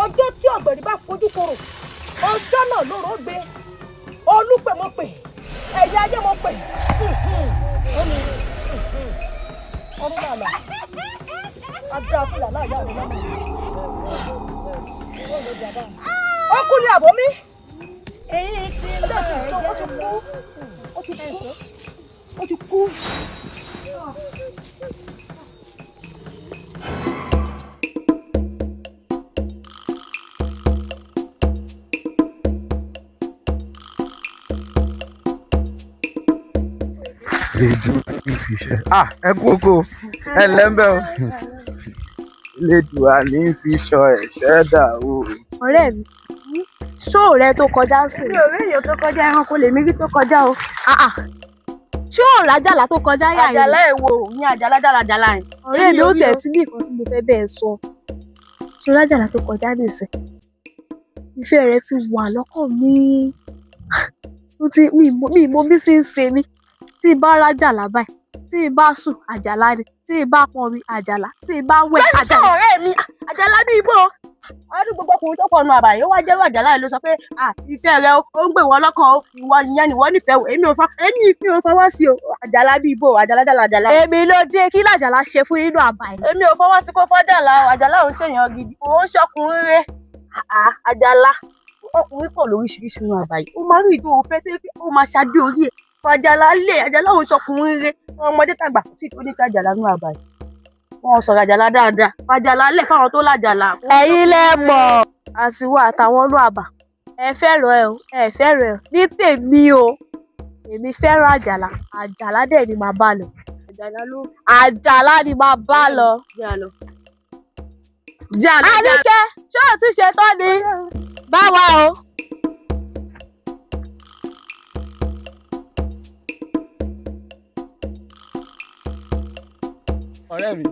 Ọjọ́ tí ọ̀gbẹ̀rì bá fojú koro, ọjọ́ náà lóró gbé, olúpẹ̀ mọ́ pè, ẹ̀yà ajé mọ́ pè. Ọdún làlà, ajá fìlà láàyà rẹ̀ lọ́nà. Ọkùnrin àbọ̀ mi. Èyí ti lọ ẹ̀jẹ̀ ó ti kú. Ẹ kú oko ẹ lẹ́mbẹ̀ o Lédùá ní fíṣọ ẹ̀ṣẹ̀ dà o. Ọ̀rẹ́ mi ṣó rẹ tó kọjá sí. Mi ò rí èèyàn tó kọjá ẹranko lèmi rí tó kọjá o. Ṣé ò rájàlá tó kọjá yà yìí? Àjàlá èwo ní àjàlá jàlàjàlá yẹn. Ọ̀rẹ́ mi ó tẹ̀ sí ní nǹkan tí mo fẹ́ bẹ́ẹ̀ sọ. Ṣé rájàlá tó kọjá nìsín? Ìfẹ́ rẹ ti wà lọ́kàn mi. Mi mo bí sí ń ṣe mí. Tí bá rájàlá báyìí, tí bá sùn àjàlá ni, tí bá pọn mi àjàlá, tí bá wẹ̀ àjàlá. Bẹ́ẹ̀ni sọ ọ̀rẹ́ mi, àjàlá bí ibo. Ọdún gbogbo ọkùnrin tó pọnù àbàyè ó wá jẹ́rú àjàlá yìí ló sọ pé ìfẹ́ rẹ ó ń gbé wọn lọ́kàn o, ìwọ nìyẹn nìwọ nífẹ̀ẹ́ o, èmi ò fọwọ́ sí o, àjàlá bí ibo, àjàlá jàlàjàlá. Èmi ló dé kí làjàlá ṣe fún inú àbàyè. Èmi ò fọwọ́ sí kó fọ́jàlá o, àjàlá òun ṣèyàn gidi, òun ṣọkùnrin rẹ. Àjàlá ọkùnrin pọ̀ lóríṣiríṣi inú àbàyè, ó máa rí ìdó òfẹ́ tó yẹ kí ó máa ṣadé orí ẹ̀. Fàjàlá lé àjàlá òun ṣọkùnrin rẹ, ọmọdé tàgbà tí ó ní fàjàlá nínú àbàyè. Wọ́n sọ̀rọ̀ àjàlá dáadáa, fàjàlá lẹ̀ fáwọn tó lájàlá. Ẹ̀yin lẹ mọ̀ àtiwọ́ àtàwọn ọlọ́ àbà ẹ fẹ́ràn ẹ o, ẹ fẹ́ràn ẹ o. Ní tèmi o, èmi fẹ́ràn àjàlá, àjàlá dẹ̀ ni màá bá lọ. Àjàlá ni màá bá lọ. Àníkẹ́, ṣé o ti ṣe tán ni? Báwa o. Ọ̀rẹ́ mi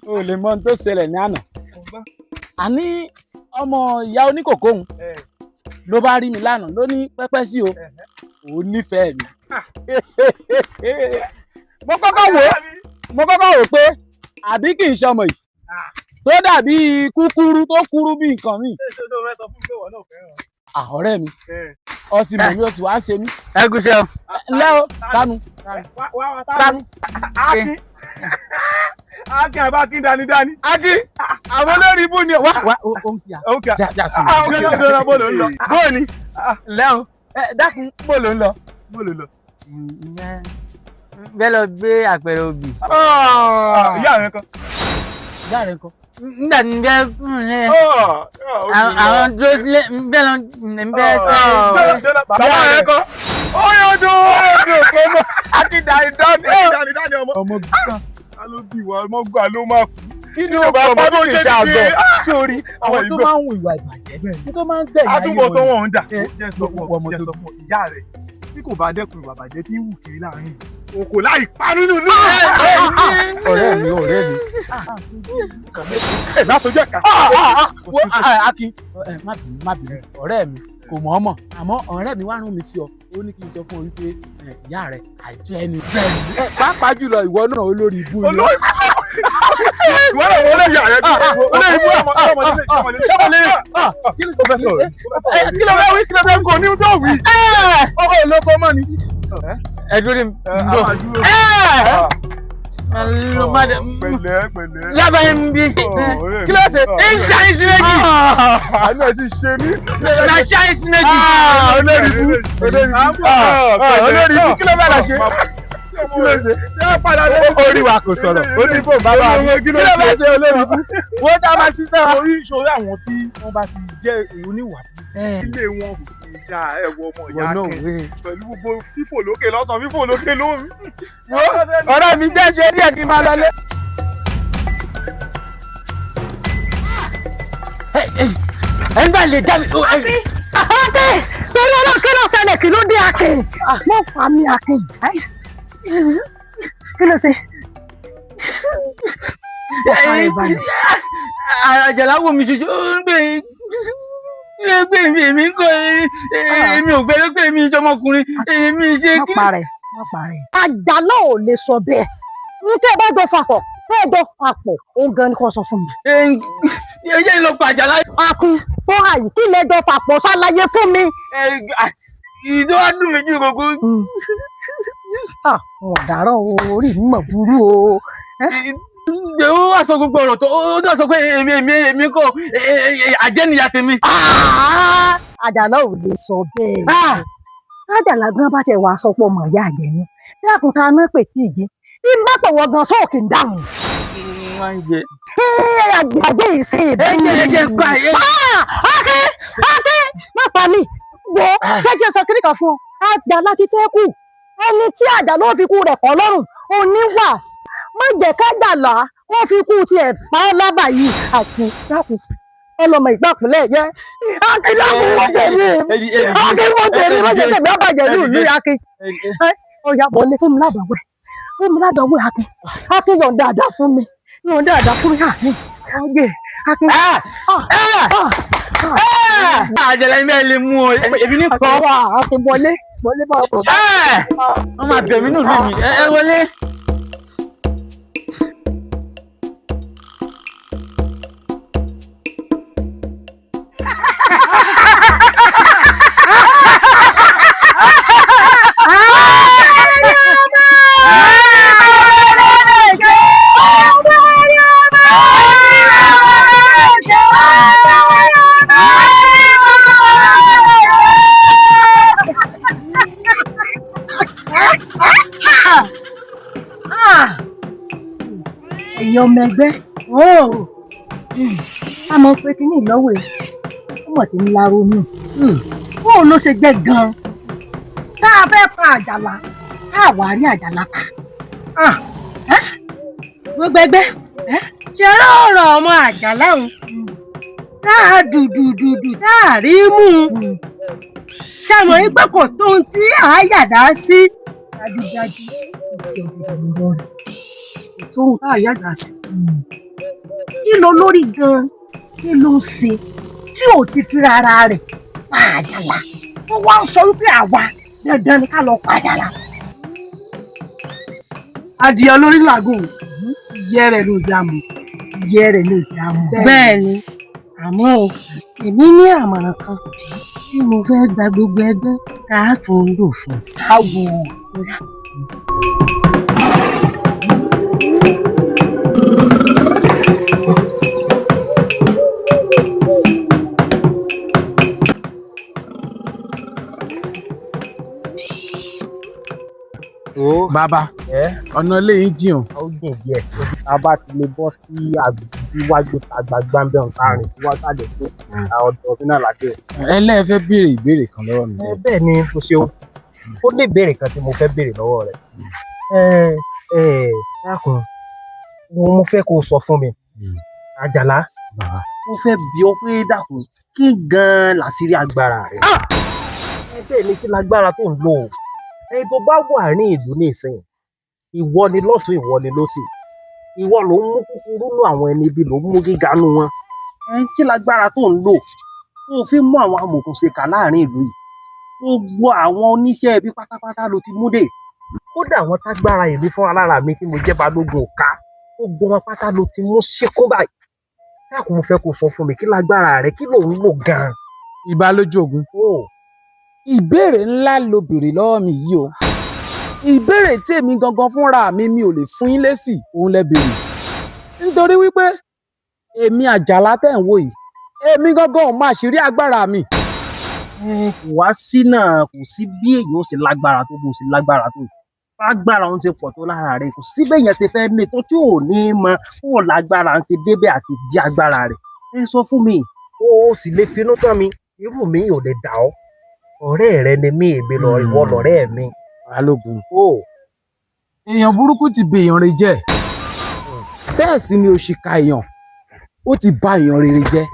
o lè mọ ohun tó ṣẹlẹ̀ ní àná. Àní ọmọ ìyá oníkòkó òun ló bá rí mi lánàá ló ní pẹ́pẹ́ sí o, òun nífẹ̀ẹ́ mi. Mo kọ́kọ́ wò pé àbí kì í ṣọmọ yìí tó dàbí kúkúrú tó kúrú bí nǹkan mi. Ọ̀rẹ́ mi ọsìn mọ̀ mi ó ti wá ṣe mí. Ẹ gúnṣẹ́ o. Ǹlẹ́ o tánu. Akin àbá Akin dání. Akin àwọn olórí ibú ni wá òun kìá. Jà sí mi. Bóòlù ń lọ. Bóòlù ǹlẹ́ o dákun bóòlù ń lọ. Bẹ́ẹ̀ lọ gbé àpẹẹrẹ obì. Ìyá rẹ kan. Nígbà tí n bẹ àwọn dúró sílé bẹ́ẹ̀ lọ bẹ́ẹ̀ sọ. Bàbá rẹ kan. Oyodun kò mọ. Akin dání ọmọ gbà. Alo bí wa ọmọ gbà ló máa kú. Kí ni o bá bá tó ṣe àgbẹ̀? Sórí àwọn tó máa ń wù ìwà ìbàjẹ́ bẹ́ẹ̀ tó máa ń gbẹ̀yìn ayé wọn. Àtúbọ̀ tó wọ̀n ń dà. Jẹ́ sọ fún ìyá rẹ̀ tí kò bá dẹ́kun ìwà ìbàjẹ́ tí ń wù kiri láàrin òkò láì pa nínú ìlú. Ọ̀rẹ́ mi. Látọjọ́ ẹ̀ka. Akin má bínú ọ̀rẹ́ mi kò mọ̀ ọ́ mọ̀ àmọ́ ọ̀rẹ́ mi wá rán mi sí ọ ó ní kí n sọ fún ọ wípé ìyá rẹ àìjẹ́ ẹni bẹ́ẹ̀ ni pàápàá jùlọ ìwọ náà olórí ibú ni. Ìwọ náà wọlé ìyá rẹ bí olórí ibú kí ló fẹ́ kó ní tó wí. Ọkọ olóko mọ́ ni. Ẹ dúró ní pẹ̀lẹ́. Lábàáyé ń bí. Kí ló ṣe? Ìṣá ìsìn méjì. Àánú ẹ̀ ti ṣe mí. Ìṣá ìsìn méjì. Olórí ibú kí ló fẹ́ lọ ṣe? Orí wa kò sọ̀rọ̀, ó ní kò bá wà ní. Kí ló fẹ́ ṣe olórí ibú? Wọ́n dá máa ṣiṣẹ́ wa. Orí ìṣòro àwọn tí wọ́n bá ti jẹ́ oníwà ilé wọn ìyá ẹ̀wọ̀ ọmọ ìyá Akin pẹ̀lú gbogbo fífò lókè lọ́sàn fífò lókè lóhùn. ọ̀rẹ́ mi jẹ́ ṣe díẹ̀ kí n máa lọlé. ẹni bá lè dá mi. Akin torí ọlọ́run kí ló ṣẹlẹ̀ kí ló dé Akin mọ́ pa mí Akin kí ló ṣe. Àjàlá wo mi ṣoṣo ó ń gbé èmi kọ́ èmi ò gbé lópé èmi ìṣọmọkùnrin èmi ṣe kí. wọ́n parẹ́. Àjàlá ò lè sọ bẹ́ẹ̀ ní tẹ́ ẹ bá jọ papọ̀ òun gan ni kò sọ fún mi. ẹ jẹ́ lọ pa Àjàlá. Akin tó àyè kí lè jọ papọ̀ ṣàlàyé fún mi. ìdó wá dùn mí jù gbogbo. ọ̀daràn orí mi mọ̀ burú o. ó wá sọ gbogbo ọ̀rọ̀ tó ó dọ̀ sọ pé èmi kọ́ àjẹ́nìyà tèmi. Àjàlá ò lè sọ bẹ́ẹ̀. Àjàlá gan bá tẹ̀ wá sọ pé ọmọ ìyá àjẹnú dákun ká ná pè tí ì jẹ tí n bá pè wọ́n gan sóòkè ń dáhùn. máa ń jẹ. àgbàdo ìṣe ìbí. ẹ kọ́ àyè. Akin má pa mí wo jẹ́ kí n sọ kíní kan fún ọ. Àjàlá ti fẹ́ kú ẹni tí Àjàlá ó fi kú rẹ̀ kọ́ lọ́rùn oníwà má jẹ́ kájàlá ó fi kú tiẹ̀ pa ọ́ lábà yìí. Akin dákun ọlọmọ ìgbàkúnlẹ̀ yẹ Akin dákun wọ́n tẹ̀lé Akin wọ́n tẹ̀lé wọ́n ṣẹ̀ṣẹ̀ bí abàjẹ́ ní ìlú Akin. Ọ̀yà wọlé fún mi ládàáwẹ̀ Akin yọ̀ǹda dáadáa fún mi Akin. Akin. Àjàlá ilé ilé mú ọ èmi ní kọ́. Akin wọlé bá ọkọ̀. wọ́n máa bẹ̀ mí nù lónìí ẹ wọlé. èèyàn ọmọ ẹgbẹ́ a mọ̀ pé kí ní ìlọ́wọ́ ẹ̀ ó mọ̀ tí ń la ronú bóun ló ṣe jẹ́ gan-an tá a fẹ́ pa Àjàlá tá a wá rí Àjàlá pa gbogbo ẹgbẹ́ ṣe rọrọ̀ ọmọ Àjàlá òun tá a dùdùdùdù tá a rí mú un ṣàmọ̀ yín pé kò tó ohun tí a yàdá sí dájúdájú ìtì ọ̀gbọ̀n lọ rẹ̀ ètò ohun tá a yàdá sí kí ló lórí gan-an kí ló ń ṣe tí ò ti fi ara rẹ̀ pa Àjàlá tó wá ń sọ wípé àwa dandan ni ká lọ pa Àjàlá. adìẹ olórí làgùn ìyẹ́ rẹ̀ ló já mu. ìyẹ́ rẹ̀ ló já mu. bẹ́ẹ̀ ni àmọ́ èmi ní àmọ̀ràn kan tí mo fẹ́ gba gbogbo ẹgbẹ́ ká tún lò fún sáwọ. bàbá ọ̀nà ilé yín jìn o. ó jìn díẹ̀ a bá ti lè bọ́ sí àgbègbè àgbàgbà ń bẹ̀ ń kárin tí wọ́n sàlẹ̀ pé ọ̀dọ̀ ọ̀sìn náà láti ẹ̀. ẹlẹ́ẹ̀fẹ́ béèrè ìbéèrè kan lọ́wọ́ mi. bẹ́ẹ̀ ni mo ṣeun ó lè béèrè kan tí mo fẹ́ béèrè lọ́wọ́ rẹ̀. dákun mo fẹ́ kó o sọ fún mi Àjàlá mo fẹ́ bi ọ́ pé dákun kí gan-an làṣírí agbára rẹ̀. bẹ́ẹ̀ ni kí lágbára tó ń lò ó ẹni tó bá wà ní ìlú nísìnyí ìwọ ni lọ́tún ìwọ ni lósì ìwọ ló ń mú kúkúrú nú àwọn ẹni ibi ló ń mú gíga nú wọn kí lágbára tó ń lò tó fi mú àwọn amòòkùnṣèkà láàrin ìlú yìí gbogbo àwọn oníṣẹ́ ibi pátápátá ló ti mú dé kódà àwọn tágbára èmi fún alára mi tí mo jẹ́ balógun ọ̀ka gbogbo wọn pátá ló ti mú ṣíkún báyìí dákun mo fẹ́ kó sọ fún mi kí lágbára rẹ kí ló ń lò gan-an. ìbálòjò ogun. ìbéèrè ńlá ló béèrè lọ́wọ́ mi yìí o ìbéèrè tí èmi gangan fúnra mi ò lè fún yín lésì òun lẹ béèrè nítorí wípé èmi Àjàlá tẹ̀ ń wò yìí èmi gangan ò máa ṣírí agbára mi. kò wá sí náà kò sí bí èèyàn ó ṣe lágbára tó bó ṣe lágbára tó lágbára òun ti pọ̀ tó lára rẹ̀ kò sí bẹ́ẹ̀ yẹn ti fẹ́ ní tó tí ò ní mọ kó lágbára ń ti débẹ̀ àti di agbára rẹ̀ ẹ sọ fún mi ó sì lè finú tán mi irú mi ò lè dà ọ́ ọ̀rẹ́ rẹ ni mí èmi lọ ìwọ lọ̀rẹ́ mi. Balógun o èèyàn burúkú ti bè èèyàn rere jẹ́ bẹ́ẹ̀ sì ni òṣìkà èèyàn ó ti bà èèyàn rere jẹ́.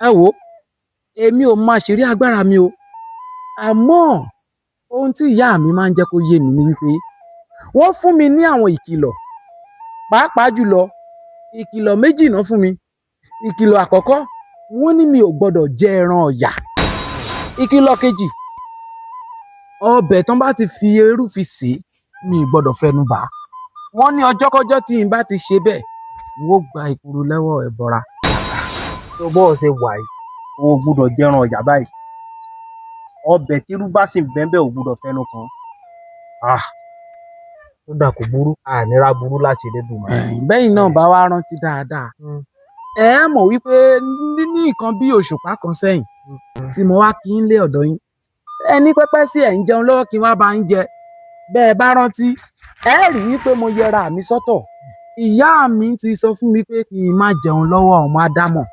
Ẹ wo èmi ò máa ṣeré agbára mi o àmọ́ ohun tí ìyá mi máa ń jẹ́ kó yé mi ni wípé wọ́n fún mi ní àwọn ìkìlọ̀ pàápàá jùlọ ìkìlọ̀ méjì náà fún mi. Ìkìlọ̀ àkọ́kọ́ wọ́n ní mi ò gbọ́dọ̀ jẹ ẹran ọ̀yà. Ìkìlọ̀ kejì ọbẹ̀ tán bá ti fi eérú fi sè é mi ì gbọ́dọ̀ fẹnu bà á. Wọ́n ní ọjọ́kọ́jọ́ tí n bá ti ṣe bẹ́ẹ̀ n ó gba ìkúrú lọ́wọ́ ẹbọra. tó bọ́ ṣe wà yìí o gbúdọ̀ jẹran ọ̀yà báyìí ọbẹ̀ tírú bá sì bẹ́ẹ̀ ò gbúdọ̀ fẹnu kan. ó dà kó burú ànírà burú láti lè dùn mọ́. Bẹ́yìn náà bá wá rántí dáadáa ẹ mọ̀ wípé ní nǹkan bí òṣùpá kan sẹ́yìn tí mo wá kí n lé ọ̀dọ̀ yín ẹni pẹ́pẹ́ sí ẹ̀ ń jẹun lọ́wọ́ kí n wá bá ń jẹ bẹ́ẹ̀ bá rántí ẹ rí wípé mo yẹra mi sọ́tọ̀. Ìyá mi ti sọ fún mi pé kí n má jẹun lọ́wọ́ ọmọ Ádámọ̀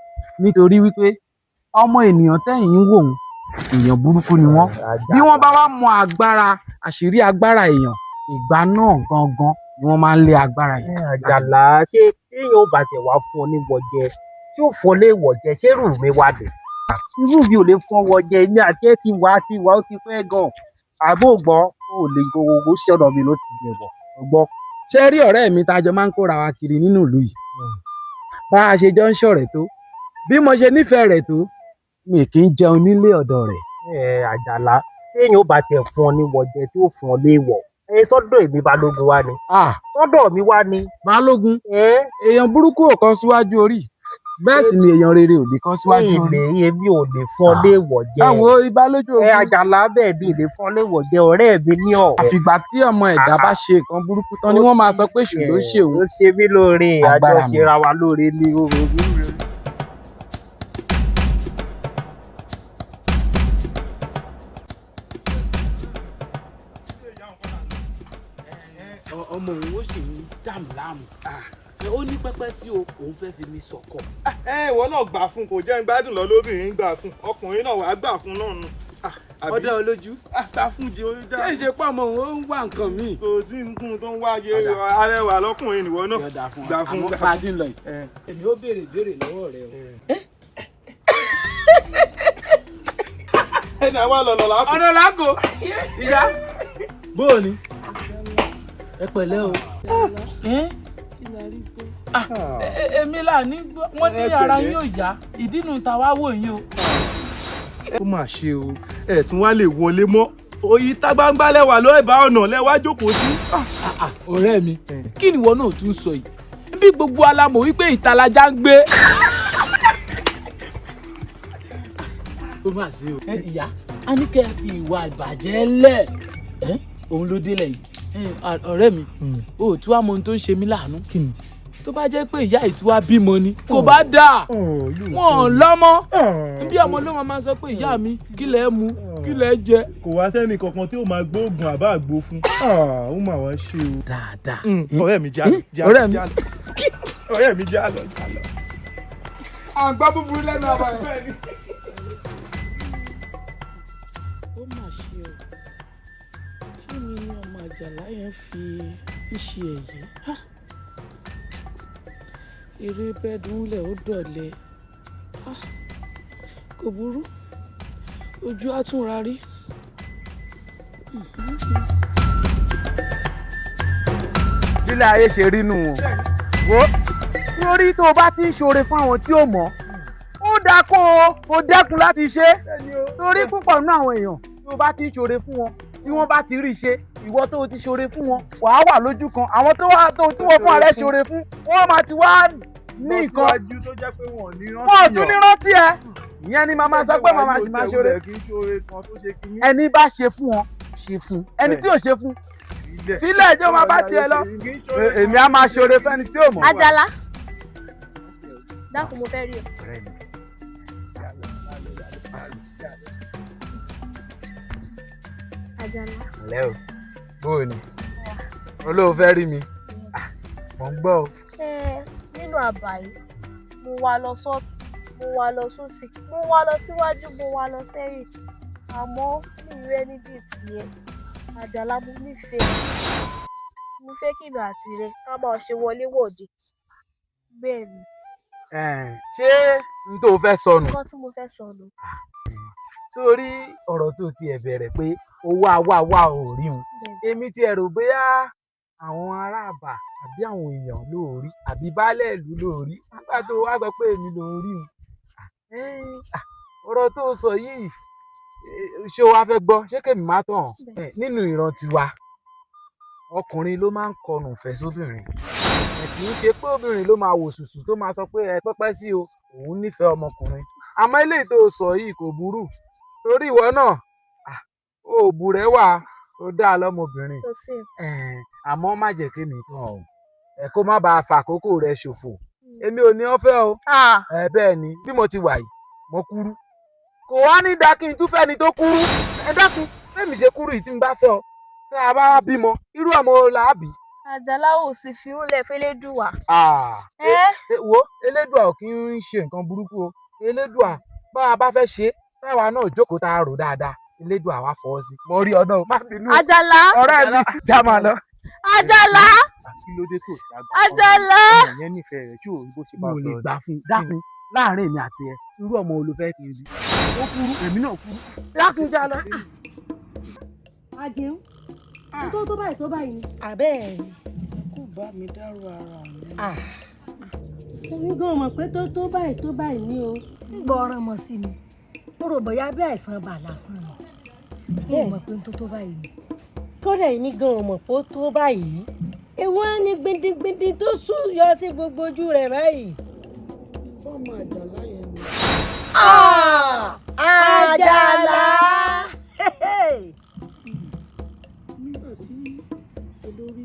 nítorí wípé ọmọ ènìyàn tẹ́yìn ń wò ó èèyàn burúkú ni wọ́n. Bí wọ́n bá wá mọ agbára àṣírí agbára èèyàn ìgbà náà gangan ni wọ́n máa ń lé agbára yẹn. Àjàlá ṣé téèyàn ò bá tẹ̀ wá fún ọ ní wọ̀jẹ tí ò fọ́ lé wọ̀jẹ ṣé rù mí wá dé. Irú mi ò lè fọ́ wọ̀jẹ èmi àti ẹ ti wà ó ti pẹ́ gan. Àbó gbọ́ ó lè gbogbo ṣọ̀dọ̀ mi ló ti dé bọ̀ gbọ́. Ṣé rí ọ̀rẹ́ mi tá a jọ máa ń kóra wa kiri nínú ìlú yìí bá a ṣe jọ ń ṣọ̀rẹ́ tó bí mo ṣe nífẹ̀ẹ́ rẹ̀ tó mi kì í jẹun nílé ọ̀dọ̀ rẹ̀. Àjàlá téèyàn ò bá tẹ̀ fún ọ ní wọ̀jẹ tí ó fún ọ léèwọ̀ sọ́dọ̀ èmi Balógun wá ni. Sọ́dọ̀ mi wá ni. Balógun èèyàn burúkú ò kọ síwájú orí bẹ́ẹ̀ sì ni èèyàn rere ò lè kọ síwájú orí. Èmi ò lè fún ọ léèwọ̀ jẹ. Àwọn ìbálòjò ogun. Àjàlá bẹ́ẹ̀ ni lè fún ọ léèwọ̀ jẹ ọ̀rẹ́ mi ní ọ̀. Àfìgbà tí ọmọ ẹ̀dá bá ṣe nǹkan burúkú tán ni wọ́n máa sọ pé èṣù ló ṣe òun. ó ṣe mí lóore àjọ ṣera wa lóore ní orogún. Ọmọ òun ó sì ń dààmú láàmú ó ní pẹ́pẹ́ sí o òun fẹ́ fi mi sọ̀kọ̀. Ìwọ náà gbà fún kò jẹ́ ń gbádùn lọ lóbìnrin gbà fún ọkùnrin náà wàá gbà fún náà nù. Ọdẹ olójú. Gbà fún jẹ orí dáa. Ṣé ìṣepọ̀ ọmọ òun ó ń wá nǹkan míì. Kò sí nǹkan tó ń wáyé arẹwà lọkùnrin nìwọ náà. Gbà fún àmọ́ pàdé lọ yìí èmi ó béèrè lọ́wọ́ rẹ o. Ẹni àwa lọ̀nà làákò. Ọ̀nà làákò ìyá bóò ni ẹ pẹ̀lẹ́ o. Èmi là ní wọ́n ní ara yín ò yá ìdínú ta wá wò yín o. Ó mà ṣe o ẹ tún wá lè wọlé mọ́ òyì tá gbangba lẹ́wà ló ẹ̀bá ọ̀nà lẹ́wà jókòó sí. Ọ̀rẹ́ mi kí ni ìwọ náà tún sọ yìí bí gbogbo alámọ̀ wípé ìtàlájà ń gbé. Ó mà ṣe o. Ìyá a ní kẹ́ ẹ fi ìwà ìbàjẹ́ lẹ̀ òun ló délẹ̀ yìí. Ọ̀rẹ́ mi o tí wàá mọ ohun tó ń ṣe mí láàánú tó bá jẹ́ pé ìyá ìtura bímọ ni kò bá dáa wọn lọ́mọ bí ọmọ ló máa sọ pé ìyá mi kí lẹ mu kí lẹ jẹ. Kò wá sẹ́ni kankan tí ó máa gbóògùn àbá àgbo fún. Ó mà wá ṣe o. Dáadáa. Ọ̀rẹ́ mi já lọ. Ọ̀rẹ́ mi já lọ. Àgbá búburú lẹ́nu àbáyé. Ó mà ṣe o ṣé mi ni ọmọ Àjàlá yẹn fi ń ṣe ẹ̀yẹ eré bẹ́ẹ̀dúnlẹ̀ ó dọ̀lẹ́ kò burú ojú á tún ra rí. Bílẹ̀ ayé ṣe rí nù wọ́n wo torí tó o bá ti ń ṣoore fún àwọn tí ò mọ̀ ó dáa kó o dẹ́kun láti ṣe torí púpọ̀ nínú àwọn èèyàn tí o bá ti ń ṣoore fún wọn tí wọ́n bá ti rí i ṣe ìwọ tó o ti ṣoore fún wọn wàá wà lójú kan àwọn tí wọ́n fún ààrẹ ṣoore fún wọ́n máa ti wá ní nǹkan wọ́n tún ní rántí ẹ ìyẹn ni màmá sọ pé màmá sì máa ṣoore ẹni bá ṣe fún wọn ṣe fún ẹni tí ò ṣe fún sílẹ̀ ẹjọ́ máa bá tiẹ̀ lọ èmi á máa ṣoore fẹ́ni tí ò mọ̀. Àjàlá dákun mo fẹ́ rí ọ. Àjàlá. Ǹlẹ́ o bóò ni olóò fẹ́ rí mi mò ń gbọ́ o. Nínú àbá yìí mo wá lọ sọ́ọ̀tún mo wá lọ sósì, mo wá lọ síwájú, mo wá lọ sẹ́yìn. Àmọ́ mi rí ẹni bíi tiẹ̀. Àjàlá mo nífẹ̀ẹ́. Mo fẹ́ kí èmi àti rẹ ká máa ṣe wọléwọ̀de. Bẹ́ẹ̀ ni. Ṣé n tó fẹ́ sọnù? Nǹkan tí mo fẹ́ sọnù. Sórí ọ̀rọ̀ tó tiẹ̀ bẹ̀rẹ̀ pé owó àwa ò rí un. Èmi ti ẹ̀rù bóyá àwọn aráàbà àbí àwọn èèyàn ló rí àbí baálé ìlú ló rí nígbà tó wá sọ pé èmi ló rí un. Ọ̀rọ̀ tó sọ yìí ṣé o wá fẹ́ gbọ́ ṣé kèmí má tàn nínú ìran tiwa ọkùnrin ló máa ń kọnu ìfẹ́ sóbìnrin kì í ṣe pé obìnrin ló máa wò sùsù tó máa sọ pé pẹ́pẹ́ sí o òun nífẹ̀ẹ́ ọmọkùnrin àmọ́ eléyìí tó sọ yìí kò burú torí ìwọ náà ó bùrẹ́ wà ó dá lọ́mọbìnrin àmọ́ má jẹ́ kémi tán o kó má bàa fàkókò rẹ ṣòfò èmi ò ní ọ́fẹ́ o bẹ́ẹ̀ ni bí mo ti wà yìí mo kúrú kò wá ní dákì tún fẹ́ni tó kúrú dákun bẹ́ẹ̀mi ṣe kúrú yìí tí n bá fẹ́ ọ tá a bá bímọ irú ọmọ làábì. Àjàlá ò sì fi ń lẹ̀ fẹ́lẹ́dùwà. Wo elédùà ò kí ń ṣe nǹkan burúkú o elédùà bá a bá fẹ́ ṣe táwa náà jókòó tá a rò dáadáa elédùà wá fọwọ́ sí mo rí ọdún má bínú Àjàlá ọ̀rẹ́ mi já máa lọ. Àjàlá kí ló dé tó ti àgbà Àjàlá ọmọ yẹn nífẹ̀ẹ́ rẹ̀ tí ò rí bó ṣe bá mo sọ lè gbà fún dákun láàrin èmi àti ẹ irú ọmọ olùfẹ́ kì í rí ó kúrú èmi náà kúrú dákun já lọ. Àjẹun tó báyìí tó báyìí. Àbẹ́ẹ̀ kò bá mi dárò ara mi. Èmi gan mọ̀ pé tó báyìí ni o. ń gbọ́ ọ̀ràn mọ̀ sí mi mo rò bóyá bí àìsàn bà lásán ni mo mọ̀ pé tó báyìí ni. kódà èmi gan mọ̀ pé ó tó báyìí ewu á ní gbindigbindi tó sùn yọ sí gbogbo ojú rẹ̀ báyìí. Fọ́ọ̀mù Àjàlá yẹn ni. Àjàlá. Nígbà tí olórí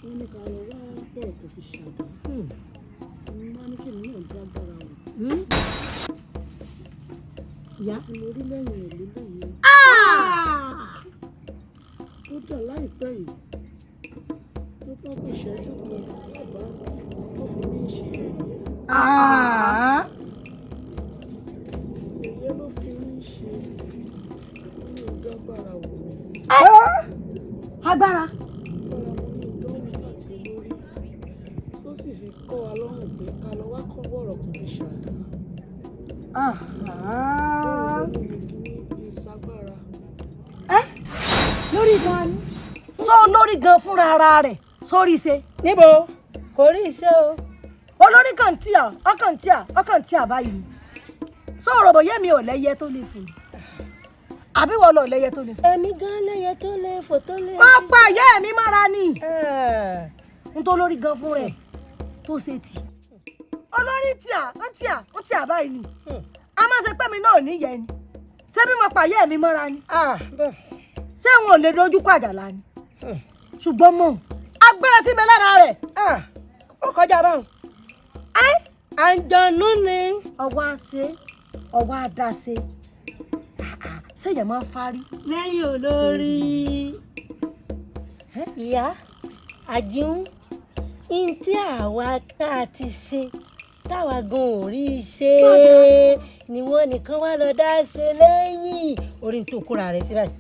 wọn ní ká lọ wá bọ̀rọ̀ kò fi ṣàdá mo máa ní kí èmi náà dágbára o. Ìyá tí mo rí lẹ́yìn ẹ̀ lélẹ́yìn. Ó dà láìpẹ́ yìí tó bá kù ìṣẹ́jú kan bàbá tó fi mí ṣe ẹ̀yẹ. Ẹ̀yẹ ló fi mí ṣe ní ìdágbára wò mí. Agbára. Agbára mo ní ìdánwò láti lórí tó sì fi kọ́ wa lọ́rùn pé ká lọ wá kọ́ bọ̀rọ̀ kò fi ṣàdá. Ìsagbára. Lórí gan ni sọ olórí gan fúnra ara rẹ̀ sórí ṣe. níbo kò rí iṣẹ́ o. Olórí kan ọkàn tí a báyìí ni sọ ọ̀rọ̀ bòye mi ò lẹ́yẹ tó lè fò àbí wọ́n lọ lẹ́yẹ tó lè fò. èmi gan lẹ́yẹ tó lè fò tó lè. wọ́n pa ìyá ẹ̀mí mára ni n tó lórí gan fún rẹ̀ tó ṣe tì olórí tí a báyìí ni a máa ṣe pé mi náà níyẹn ni ṣé bí mo pa ìyá ẹ̀mí mára ni ṣé wọn ò lè dojú kọ Àjàlá ni ṣùgbọ́n mọ̀ agbára tí mi lára rẹ̀ ó kọjá báwọn. àǹjọ̀nú ni. ọwọ́ àṣẹ ọwọ́ àdáṣe ṣèyàn máa ń fárí. lẹ́yìn olórí ìyá àjíhùn ní tí àwa tá a ti ṣe táwa gan ò rí i ṣe ni wọ́n nìkan wá lọ dá ṣe lẹ́yìn orí tó kóra rẹ̀ sí báyìí.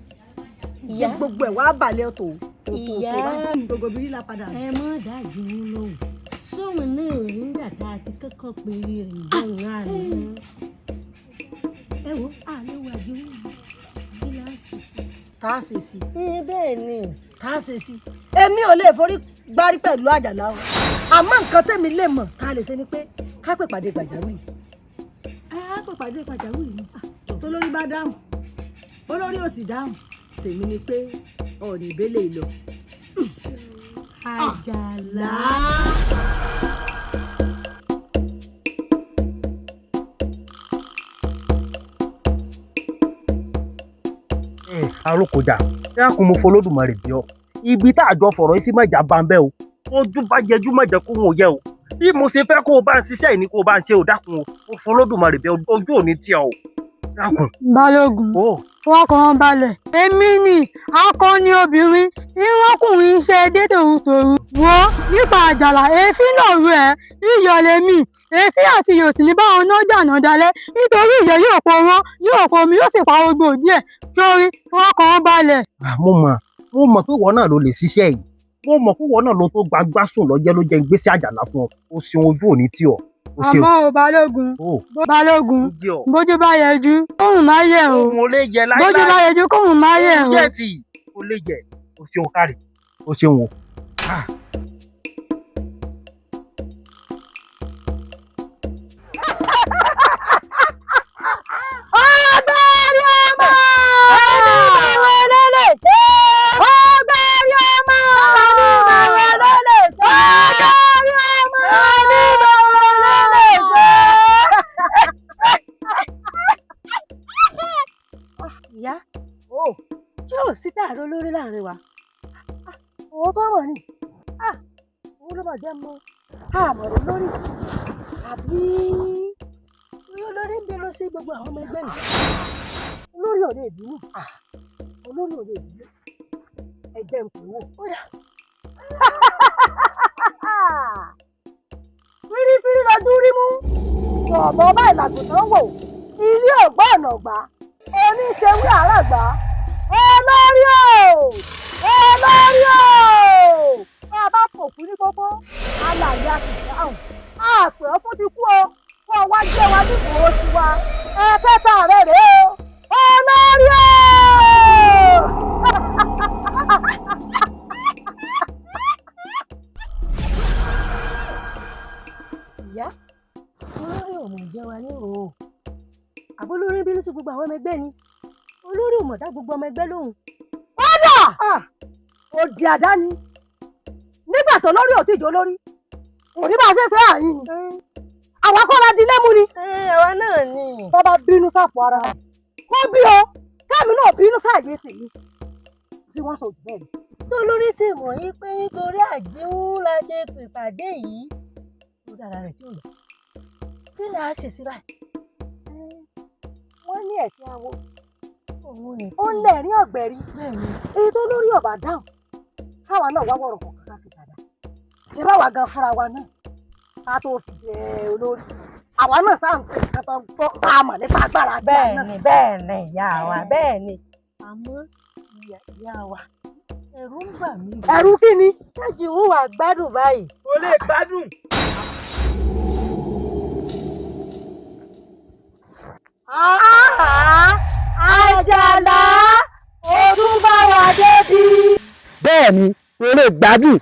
ìyá gbogbo ẹ̀ wá balẹ̀ tó ìyá gbogbo bírí la padà. ẹ mọ́ dájú wọn lóhùn sóhun náà rí nígbà tá a ti kọ́kọ́ pé rí rẹ̀ gbọ̀ngàn àná. ẹ wo àlẹ́ wà jù kí la ṣe sí. tá a ṣe sí. bẹ́ẹ̀ ni. tá a ṣe sí. èmi ò lè forí gbárí pẹ̀lú Àjàlá o àmọ́ nǹkan tẹ̀mí lè mọ̀ tá a lè ṣe ni pé ká pè pàdé pàjáwìrì. á pè pàdé pàjáwìrì ni tó lórí bá dáhùn olórí ò sì dáhùn tèmi ni pé ọ̀rìn ìbélé lọ. Àjàlá. Arókòjà ẹ kún mo fọlọ́dùmarè bí ọ ibi tá a jọ fọ̀rọ̀ yìí sí mọ̀jà bá ń bẹ́ o ojú bá jẹjú mọ̀jẹ̀ kó wọn ò yẹ o bí mo ṣe fẹ́ kó o bá ń ṣiṣẹ́ yìí ni kó o bá ń ṣe ò dákun o mo fọlọ́dùmarè bí ojú òní tí ọ o. dákun. Balógun fọkàn balẹ̀ èmi ni akọni obìnrin tí rọ́kùnrin ṣe dé tòrutòru wọ́n nípa àjàlá èéfín náà rú ẹ̀ iyọ̀ lèmi èéfín àti iyọ̀ sì ní báwọn náà jàná dalẹ̀ nítorí iyọ̀ yóò pọ̀ wọ́n yóò pọ̀ omi yóò sì pa gbogbo òdì ẹ̀ sórí fọkàn balẹ̀. mo mọ̀ pé ìwọ náà ló lè ṣiṣẹ́ yìí mo mọ̀ pé ìwọ náà ló tó gbagbá sùn lọ́jẹ́ ló jẹ́ ń gbèsè àjàlá fún ọ o ṣeun ojú òní tí ọ. àmọ́ o balógun bójú bá yẹjú kóhùn má yẹ o bójú bá yẹjú kóhùn má yẹ o. o lè jẹ o ṣeun kárí o ṣeun o. ìyá ṣé ò sí tààrà olórí láàrin wa. òótọ́ mọ̀ ni òun ló mọ̀ jẹ́ mọ́ àmọ̀ràn lórí àbí olórí ń bínú sí gbogbo àwọn ọmọ ẹgbẹ́ mi olórí ò lè bínú olórí ò lè bínú ẹgbẹ́ ń pè wò. fírífírí lọ́dún rí mú ọ̀bọ báyìí làgùntàn wò ilé ọ̀gbọ́n ọ̀nà ọ̀gbà oníṣẹ́wé àràgbà olórí bá a bá fòkú ní pópó alàyè àtìgbà àrùn àpè ọ́ fún ti kú o kó o wá jẹ́ wa nípò oṣù wa ẹ̀ẹ́kẹta rẹ̀ rèé o olórí ìyá olórí ò mọ̀ jẹ́ wa ní òun àbó olórí bínú sí gbogbo àwọn ọmọ ẹgbẹ́ ni olórí ò mọ̀ dá gbogbo ọmọ ẹgbẹ́ lóhùn. padà òdì àdáni nígbà tó lórí ò tí ì jó lórí òní bá ṣe àyìn ni àwa kọ́ la di lẹ́mú ni. àwa náà ni. tó bá bínú sápò ara rẹ̀ kó bí o káàmì náà bínú sáàyè tèmi tí wọ́n sọ jù bẹ́ẹ̀ ni. tó lórí sì mọ̀ yín pé nítorí àdéhùn la ṣe pèpàdé yìí ó dára rẹ̀ tí ò yẹ kí là á ṣe sí báyìí. wọ́n ní ẹ̀sìn awo ó ń lẹ̀rín ọ̀gbẹ̀rí èyí tó lórí ọ̀bà dáhùn káwa náà wá wọ̀rọ̀ kọ̀ọ̀kan ká fi ṣàdá ṣe báwa gan fúnra wa náà ká tó fi olórí àwa náà sáà ń pè ká tó gbọ́ ká mọ̀ nípa agbára bẹ́ẹ̀ náà. bẹ́ẹ̀ ni ìyá wa bẹ́ẹ̀ ni àmọ́ ìyá wa ẹ̀rù ń bà mí. ẹ̀rù kí ni. ṣáàjì ń wà gbádùn báyìí. o lè gbádùn. Àjàlá ó tún bá wa débi. bẹ́ẹ̀ ni o lè gbádùn.